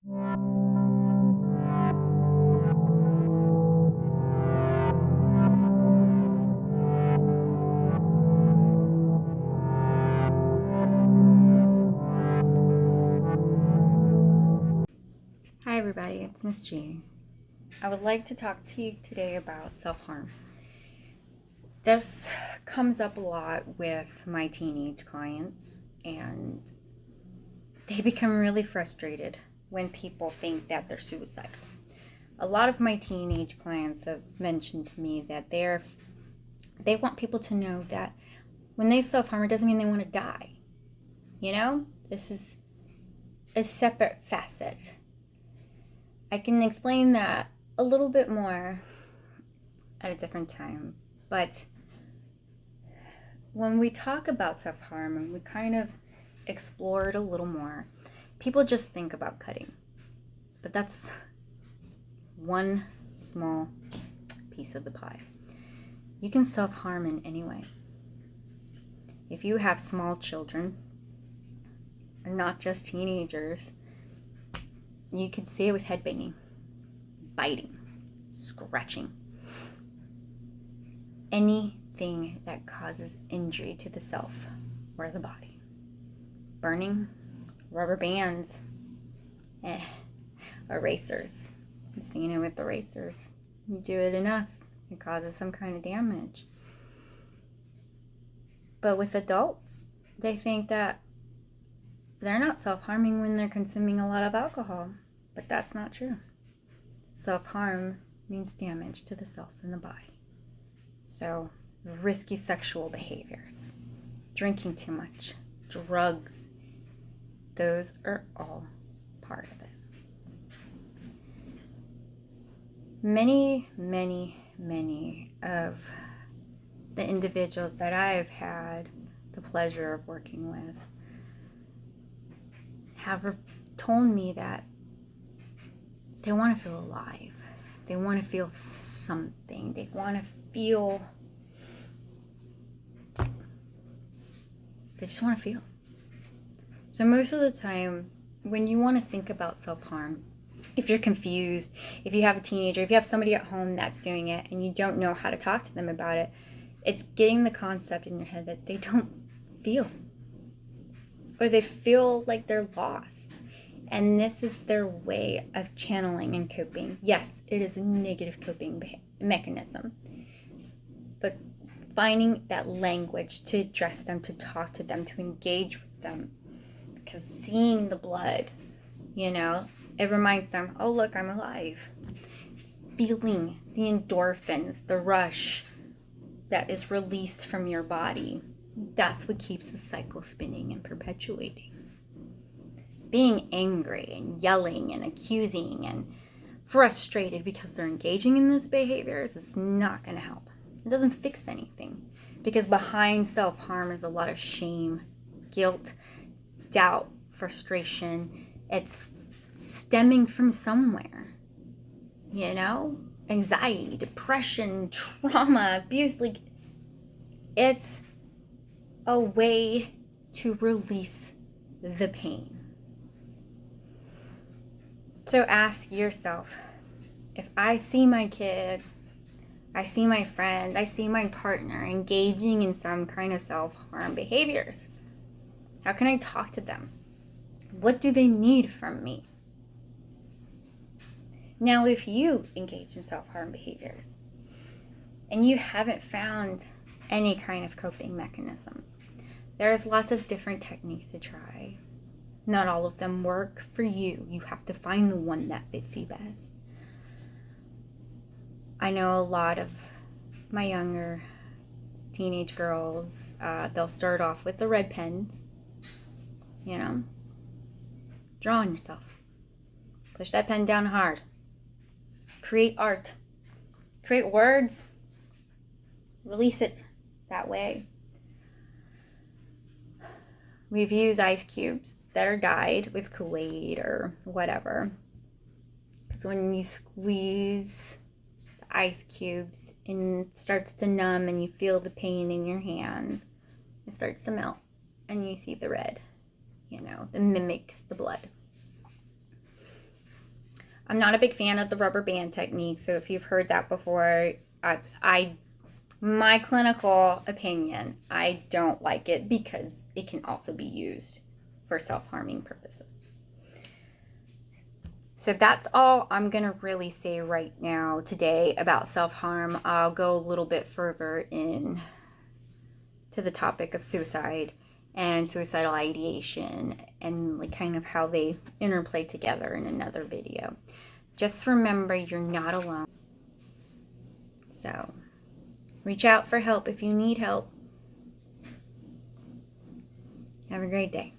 Hi everybody, it's Miss G. I would like to talk to you today about self-harm. This comes up a lot with my teenage clients, and they become really frustrated when people think that they're suicidal. A lot of my teenage clients have mentioned to me that they want people to know that when they self-harm, it doesn't mean they want to die. This is a separate facet. I can explain that a little bit more at a different time, but when we talk about self-harm and we kind of explore it a little more, people just think about cutting. But that's one small piece of the pie. You can self-harm in any way. If you have small children, and not just teenagers, you could see it with headbanging, biting, scratching. Anything that causes injury to the self or the body. Burning, rubber bands, erasers. I've seen it with erasers. You do it enough, it causes some kind of damage. But with adults, they think that they're not self-harming when they're consuming a lot of alcohol, but that's not true. Self-harm means damage to the self and the body. So, risky sexual behaviors, drinking too much, drugs, those are all part of it. Many of the individuals that I've had the pleasure of working with have told me that they want to feel alive. They want to feel something. They want to feel. They just want to feel. So most of the time, when you want to think about self-harm, if you're confused, if you have a teenager, if you have somebody at home that's doing it and you don't know how to talk to them about it, it's getting the concept in your head that they don't feel. Or they feel like they're lost. And this is their way of channeling and coping. Yes, it is a negative coping mechanism. But finding that language to address them, to talk to them, to engage with them. Because seeing the blood, it reminds them, oh, look, I'm alive. Feeling the endorphins, the rush that is released from your body. That's what keeps the cycle spinning and perpetuating. Being angry and yelling and accusing and frustrated because they're engaging in these behaviors is not going to help. It doesn't fix anything, because behind self-harm is a lot of shame, guilt, doubt, frustration. It's stemming from somewhere, anxiety, depression, trauma, abuse. Like, it's a way to release the pain. So ask yourself, if I see my kid, I see my friend, I see my partner engaging in some kind of self-harm behaviors, how can I talk to them? What do they need from me? Now, if you engage in self-harm behaviors and you haven't found any kind of coping mechanisms, there's lots of different techniques to try. Not all of them work for you. You have to find the one that fits you best. I know a lot of my younger teenage girls, they'll start off with the red pens, draw on yourself. Push that pen down hard. Create art. Create words. Release it that way. We've used ice cubes that are dyed with Kool-Aid or whatever. Because when you squeeze the ice cubes and it starts to numb and you feel the pain in your hand, it starts to melt and you see the red, that mimics the blood. I'm not a big fan of the rubber band technique, so if you've heard that before, my clinical opinion, I don't like it because it can also be used for self-harming purposes. So that's all I'm going to really say right now today about self-harm. I'll go a little bit further in to the topic of suicide and suicidal ideation and like kind of how they interplay together in another video. Just remember, you're not alone. So reach out for help if you need help. Have a great day.